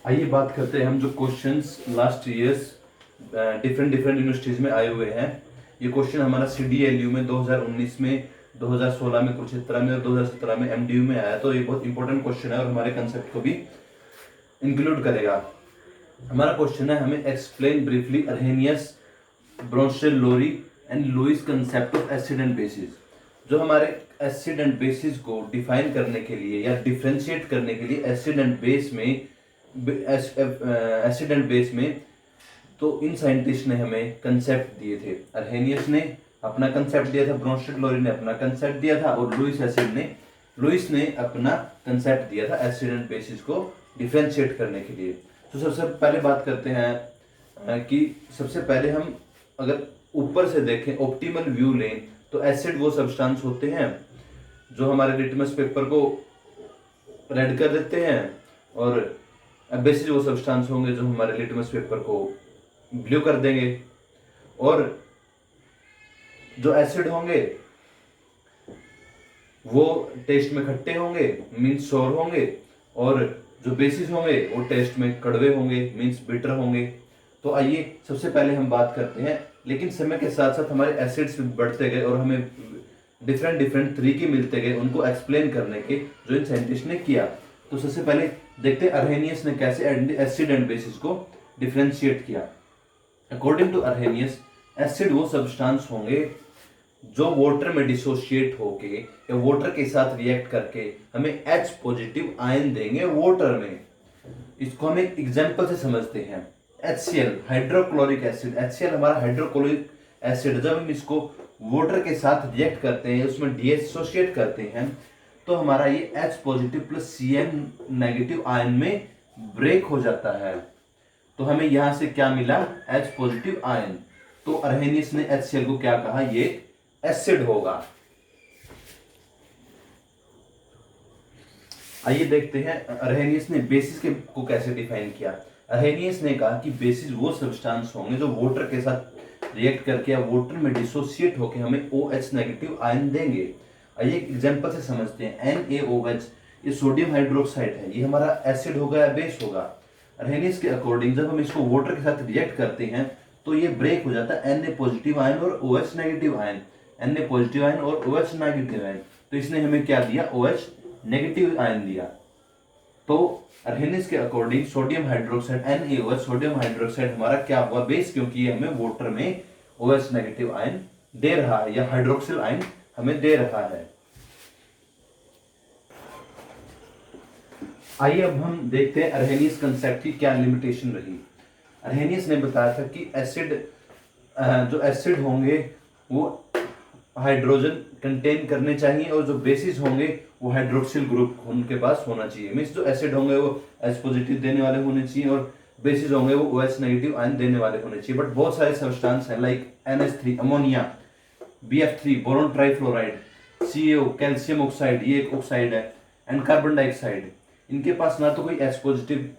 आइए बात करते हैं हम जो questions last years different universities में आए हुए हैं। ये क्वेश्चन हमारा CDLU में 2019 में, 2016 में कुरुक्षेत्र में और 2017 में MDU में आया। तो ये बहुत इंपॉर्टेंट क्वेश्चन है और हमारे कंसेप्ट को भी इंक्लूड करेगा। हमारा क्वेश्चन है, हमें explain briefly Arrhenius, Bronsted Lowry and Lewis concept of acid and bases. जो हमारे एसिड एंड बेसिस को डिफाइन करने के लिए या डिफ्रेंशिएट करने के लिए एसिड एंड बेस में तो इन साइंटिस्ट ने हमें कंसेप्ट दिए थे। अर्हेनियस ने अपना कंसेप्ट दिया था, ब्रोंस्टेड लोरी ने अपना कंसेप्ट दिया था और लुईस ने अपना कंसेप्ट दिया था एसिड एंड बेसिस को डिफ्रेंशिएट करने के लिए। तो सबसे पहले बात करते हैं कि सबसे पहले हम अगर ऊपर से देखें, ऑप्टिमल व्यू लें, तो एसिड वो सब्सटेंस होते हैं जो हमारे लिटमस पेपर को रेड कर देते हैं और बेसिस वो सब्सटेंस होंगे जो हमारे लिटमस पेपर को ब्लू कर देंगे। और जो एसिड होंगे वो टेस्ट में खट्टे होंगे, मीन्स सोर होंगे, और जो बेसिस होंगे वो टेस्ट में कड़वे होंगे, मीन्स बिटर होंगे। तो आइए सबसे पहले हम बात करते हैं, लेकिन समय के साथ साथ हमारे एसिड्स बढ़ते गए और हमें डिफरेंट तरीके मिलते गए उनको एक्सप्लेन करने के, जो इन साइंटिस्ट ने किया। तो सबसे पहले देखते हैं अर्हेनियस ने कैसे एसिड एंड बेसिस को डिफरेंशिएट किया। अकॉर्डिंग टू अर्हेनियस, एसिड वो सब्सटेंस होंगे जो वाटर में डिसोशिएट होके या वाटर के साथ रिएक्ट करके हमें H पॉजिटिव आयन देंगे वाटर में। इसको हम एक एग्जांपल से समझते हैं। HCl हाइड्रोक्लोरिक एसिड, HCl हमारा हाइड्रोक्लोरिक एसिड, जब हम इसको वाटर के साथ रिएक्ट करते हैं, उसमें डिसोशिएट करते हैं, तो हमारा ये H positive plus Cl negative ion में ब्रेक हो जाता है। तो हमें यहां से क्या मिला? H positive ion. तो अर्हेनियस ने HCl को क्या कहा? ये एसिड होगा। आइए देखते हैं अर्हेनियस ने बेसिस को कैसे डिफाइन किया। अर्हेनियस ने कहा कि बेसिस वो सब्सटेंस होंगे जो वाटर के साथ रिएक्ट करके या वाटर में डिसोशिएट होकर हमें OH नेगेटिव आयन देंगे। आइए एक एग्जांपल से समझते हैं। NaOH ये सोडियम हाइड्रोक्साइड है, ये हमारा एसिड होगा या बेस होगा? अर्हेनियस के अकॉर्डिंग जब हम इसको वाटर के साथ रिएक्ट करते हैं तो ये ब्रेक हो जाता है Na पॉजिटिव आयन और OH negative ion, Na positive ion और OH नेगेटिव आयन। तो इसने हमें क्या दिया? OH नेगेटिव आयन दिया। तो अर्हेनियस के according sodium hydroxide NaOH, sodium hydroxide हमारा क्या हुआ? बेस, क्योंकि ये हमें वाटर में OH नेगेटिव आयन दे रहा है या हाइड्रोक्सिल आयन हमें दे रहा है। आइए अब हम देखते हैं अर्हेनियस कंसेप्ट की क्या लिमिटेशन रही। अर्हेनियस ने बताया था कि जो एसिड होंगे वो हाइड्रोजन कंटेन करने चाहिए और जो बेसिस होंगे वो हाइड्रोक्सिल ग्रुप उनके पास होना चाहिए। मींस जो एसिड होंगे वो H पॉजिटिव देने वाले होने चाहिए और बेसिस होंगे वो OH नेगेटिव आयन देने वाले होने चाहिए। बट बहुत सारे सब्सटेंस हैं like NH3 ammonia, BF3 boron trifluoride, CaO calcium oxide, ये एक ऑक्साइड है, एंड कार्बन डाइऑक्साइड। इनके पास ना तो कोई H पॉजिटिव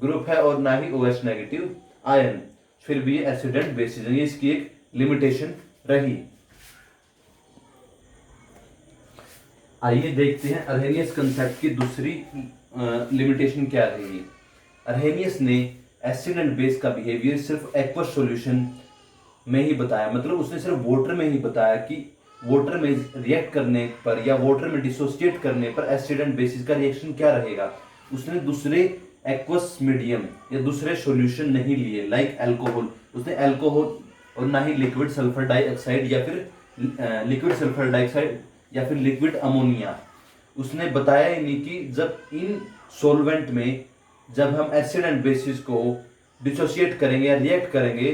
ग्रुप है और ना ही OH नेगेटिव आयन, फिर भी ये एसिड एंड बेसिस है। ये इसकी एक लिमिटेशन रही। आइए देखते हैं अर्हेनियस कंसेप्ट की दूसरी लिमिटेशन क्या रही। अर्हेनियस ने एसिड एंड बेस का बिहेवियर सिर्फ एक्वस सॉल्यूशन में ही बताया, मतलब उसने सिर्फ वाटर में ही बताया कि वाटर में रिएक्ट करने पर या वाटर में डिसोसिएट करने पर एसिड एंड बेसिस का रिएक्शन क्या रहेगा। उसने दूसरे एक्वस मीडियम या दूसरे सॉल्यूशन नहीं लिए, लाइक अल्कोहल। उसने अल्कोहल और ना ही लिक्विड सल्फर डाइऑक्साइड या फिर लिक्विड सल्फर डाइऑक्साइड या फिर लिक्विड अमोनिया उसने बताया ही नहीं कि जब इन सॉल्वेंट में जब हम एसिड एंड बेसिस को डिसोसिएट करेंगे या रिएक्ट करेंगे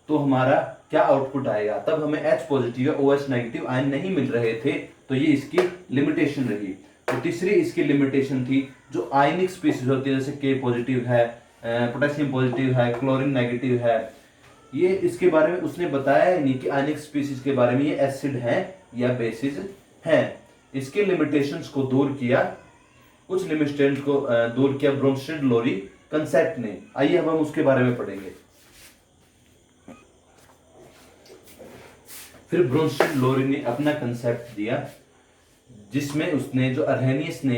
तो हमारा क्या आउटपुट आएगा। तब हमें H पॉजिटिव या OH नेगेटिव आयन नहीं मिल रहे थे, तो ये इसकी लिमिटेशन रही। तो तीसरी इसकी लिमिटेशन थी जो आयनिक स्पीसीज होती है, जैसे K पॉजिटिव है, पोटेशियम पॉजिटिव है, क्लोरीन नेगेटिव है, ये इसके बारे में उसने बताया ही नहीं कि आयनिक स्पीसीज के बारे में ये एसिड है या बेसिस है। इसके लिमिटेशंस को दूर किया, कुछ लिमिटेशंस को दूर किया ब्रोंस्टेड लोरी कंसेप्ट ने। आइए अब हम उसके बारे में पढ़ेंगे। फिर ब्रोंस्टेड लोरी ने अपना कंसेप्ट दिया जिसमें उसने जो अर्हेनियस ने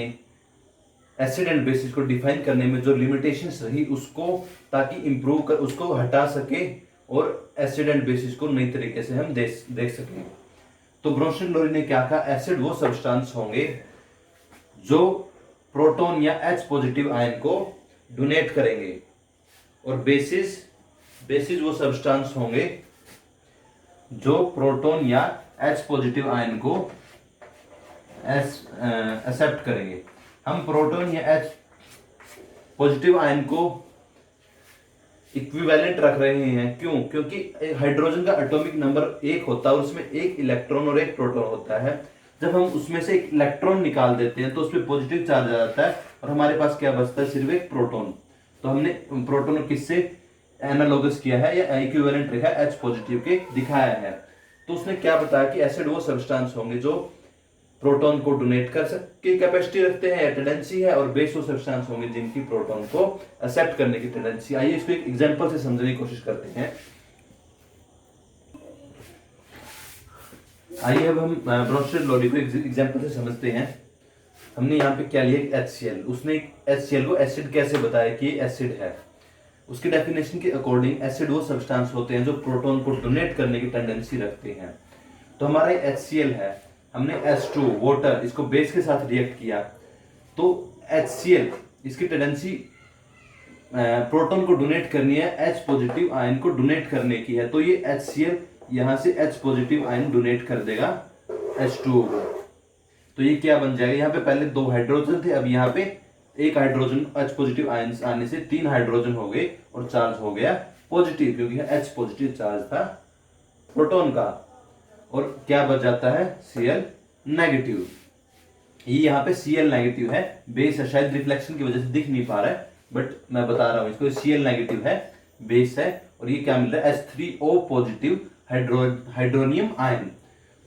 एसिड एंड बेसिस को डिफाइन करने में जो लिमिटेशंस रही उसको ताकि इम्प्रूव कर उसको हटा सके और एसिड एंड बेसिस को नई तरीके से हम देख सकें। तो ब्रोंस्टेड लोरी ने क्या कहा, एसिड वो सब्सटेंस होंगे जो प्रोटॉन या H पॉजिटिव आयन को डोनेट करेंगे और बेसिस वो सब्सटेंस होंगे जो प्रोटॉन या H पॉजिटिव आयन को एक्सेप्ट करेंगे। हम प्रोटॉन या H पॉजिटिव आयन को इक्विवेलेंट रख रहे हैं, क्यों? क्योंकि हाइड्रोजन का एटॉमिक नंबर 1 होता है और उसमें एक इलेक्ट्रॉन और एक प्रोटॉन होता है। जब हम उसमें से एक इलेक्ट्रॉन निकाल देते हैं तो उसमें पॉजिटिव चार्ज आ जाता है और हमारे पास क्या बचता है, सिर्फ एक प्रोटॉन। तो हमने प्रोटॉन को किससे एनालोगस किया है या इक्विवेलेंट रखा है, H पॉजिटिव के दिखाया है। तो उसने क्या बताया कि एसिड वो सब्सटेंस होंगे जो प्रोटॉन को डोनेट कर सकने की कैपेसिटी रखते हैं या टेंडेंसी है, और बेस वो सब्सटेंस होंगे जिनकी प्रोटॉन को एक्सेप्ट करने की टेंडेंसी। आइए इसको एक एग्जांपल से समझने की कोशिश करते हैं। आइए अब हम ब्रोंस्टेड लोरी को एग्जांपल से समझते हैं। हमने यहाँ पे क्या लिया, HCl। उसने HCl को एसिड कैसे बताया कि ये एसिड है। उसके डेफिनेशन के अकॉर्डिंग एसिड वो सब्सटेंस होते हैं जो प्रोटॉन को डोनेट करने की टेंडेंसी रखते हैं। तो हमारा HCl है, हमने H2 वाटर इसको बेस के साथ रिएक्ट किया तो HCl इसकी टेंडेंसी प्रोटॉन को डोनेट करनी है, H पॉजिटिव आयन को डोनेट करने की है। तो ये HCl यहां से H पॉजिटिव आयन डोनेट कर देगा H2O को। तो ये क्या बन जाएगा, यहाँ पे पहले 2 हाइड्रोजन थे, अब यहाँ पे एक हाइड्रोजन H पॉजिटिव आयन आने से 3 हाइड्रोजन हो गए और चार्ज हो गया पॉजिटिव, क्योंकि H पॉजिटिव चार्ज था प्रोटॉन का। और क्या बच जाता है, Cl नेगेटिव। ये यहाँ पे Cl नेगेटिव है, बेस है, शायद रिफ्लेक्शन की वजह से दिख नहीं पा रहा है बट मैं बता रहा हूं इसको, Cl नेगेटिव है, बेस है, और ये क्या मिल रहा है, H3O पॉजिटिव हाइड्रोनियम आयन।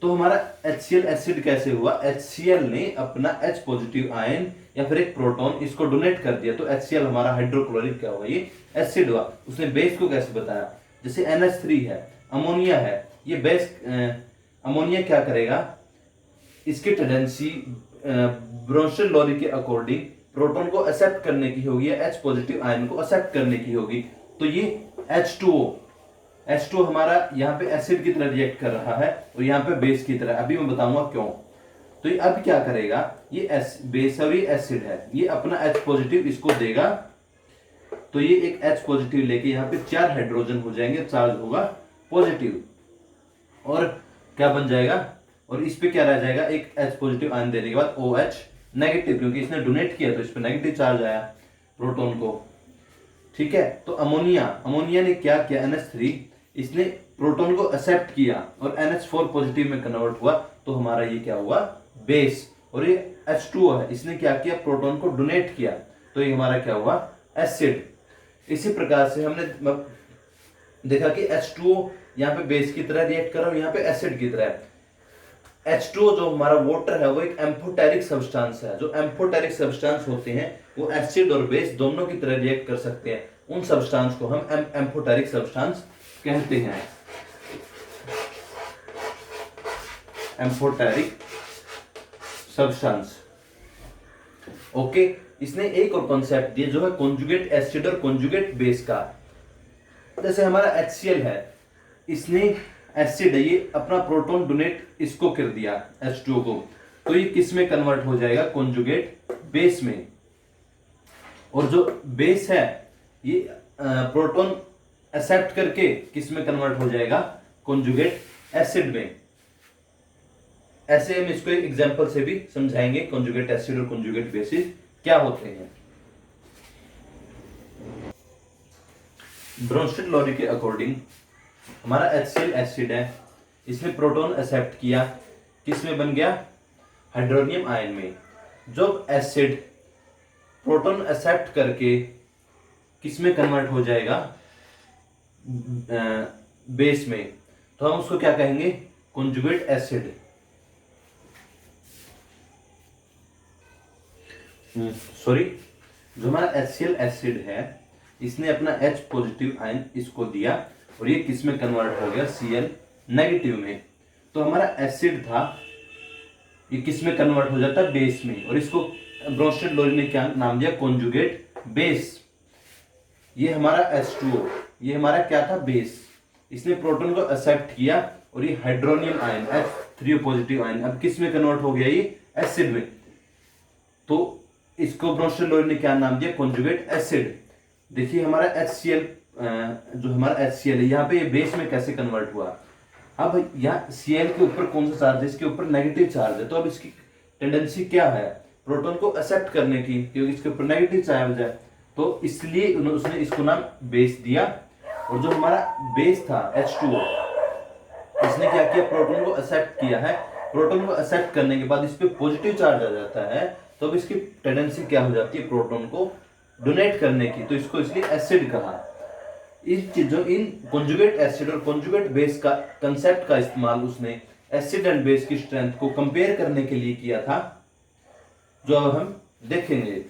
तो हमारा HCl एसिड कैसे हुआ, HCl ने अपना H पॉजिटिव आयन या फिर एक प्रोटॉन इसको डोनेट कर दिया, तो HCl हमारा हाइड्रोक्लोरिक क्या हुआ, ये एसिड हुआ। उसने बेस को कैसे बताया, जैसे NH3 है, अमोनिया है, ये बेस अमोनिया क्या करेगा, इसकी टेंडेंसी ब्रोंस्टेड लोरी के अकॉर्डिंग प्रोटॉन को एक्सेप्ट करने की होगी या H पॉजिटिव आयन को एक्सेप्ट करने की होगी। तो ये H2O हमारा यहाँ पे एसिड की तरह रिएक्ट कर रहा है और यहाँ पे बेस की तरह, अभी मैं बताऊंगा क्यों। तो ये अब क्या करेगा, ये बेस और ये एसिड है, ये अपना H पॉजिटिव इसको देगा, तो ये एक H पॉजिटिव लेके यहाँ पे 4 हाइड्रोजन हो जाएंगे, चार्ज होगा पॉजिटिव, और क्या बन जाएगा, और इस पे क्या रह जाएगा, एक H पॉजिटिव आयन देने के बाद OH नेगेटिव, क्योंकि इसने डोनेट किया तो इस पे नेगेटिव चार्ज आया प्रोटॉन को। ठीक है, तो अमोनिया ने क्या किया, NH3 इसने प्रोटॉन को एक्सेप्ट किया और NH4 पॉजिटिव में कन्वर्ट हुआ, तो हमारा ये क्या हुआ, बेस। और ये H2O है, इसने क्या किया, प्रोटॉन को डोनेट किया, तो ये हमारा क्या हुआ, एसिड। इसी प्रकार से हमने देखा कि H2O यहाँ पे बेस की तरह रिएक्ट कर रहा है, यहाँ पे एसिड की तरह। H2O जो हमारा वाटर है वो एक एम्फोटेरिक सब्सटेंस है। जो एम्फोटेरिक सब्सटेंस होते हैं वो एसिड और बेस दोनों की तरह रिएक्ट कर सकते हैं, उन सब्सटेंस को हम एम्फोटेरिक सब्सटेंस कहते हैं। Amphoteric substance. ओके, इसने एक और कॉन्सेप्ट दिया जो है कॉन्जुगेट एसिड और कॉन्जुगेट बेस का। जैसे हमारा HCl है, इसने एसिड है, ये अपना प्रोटॉन डोनेट इसको कर दिया H2O को, तो ये किस में कन्वर्ट हो जाएगा, कॉन्जुगेट बेस में। और जो बेस है ये प्रोटॉन एक्सेप्ट करके किस में कन्वर्ट हो जाएगा, कॉन्जुगेट एसिड में। ऐसे हम इसको एक एग्जांपल से भी समझाएंगे कॉन्जुगेट एसिड और कॉन्जुगेट बेसिस क्या होते हैं। ब्रोंस्टेड लोरी के अकॉर्डिंग हमारा HCl एसिड है, इसने प्रोटॉन एक्सेप्ट किया, किस में बन गया, हाइड्रोनियम आयन में। जब एसिड प्रोटॉन एक्सेप्ट करके किस में कन्वर्ट हो जाएगा, बेस में, तो हम उसको क्या कहेंगे, कॉन्जुगेट एसिड। सॉरी, जो हमारा HCl एसिड है इसने अपना H पॉजिटिव आयन इसको दिया और ये किस में कन्वर्ट हो गया, Cl नेगेटिव में। तो हमारा एसिड था, ये किस में कन्वर्ट हो जाता है, बेस में, और इसको ब्रोंस्टेड लोरी ने क्या नाम दिया, कॉन्जुगेट बेस। ये हमारा H2O, ये हमारा क्या था, बेस। इसने प्रोटॉन को एक्सेप्ट किया और ये hydronium ion H3O positive ion अब किस में कन्वर्ट हो गया, ये एसिड में। तो इसको ब्रोंस्टेड लोरी ने क्या नाम दिया, कॉन्जुगेट एसिड। देखिए हमारा HCl, जो हमारा HCl है यहाँ पे ये बेस में कैसे कन्वर्ट हुआ। अब यहाँ Cl के ऊपर कौन सा चार्ज है, इसके ऊपर नेगेटिव चार्ज है। तो अब इसकी टेंडेंसी क्या है, प्रोटॉन को एक्सेप्ट करने की, क्योंकि इसके ऊपर नेगेटिव चार्ज है। तो इसलिए उसने इसको नाम बेस दिया। और जो हमारा बेस था H2O, इसने क्या किया, प्रोटॉन को एक्सेप्ट किया है। प्रोटॉन को एक्सेप्ट करने के बाद इस पे पॉजिटिव चार्ज आ जाता है, तो अब इसकी टेंडेंसी क्या हो जाती है, प्रोटॉन को डोनेट करने की। तो इसको इसलिए एसिड कहा। इन चीजों, इन कॉन्जुगेट एसिड और कॉन्जुगेट बेस का कंसेप्ट का इस्तेमाल उसने एसिड एंड बेस की स्ट्रेंथ को कंपेयर करने के लिए किया था, जो अब हम देखेंगे।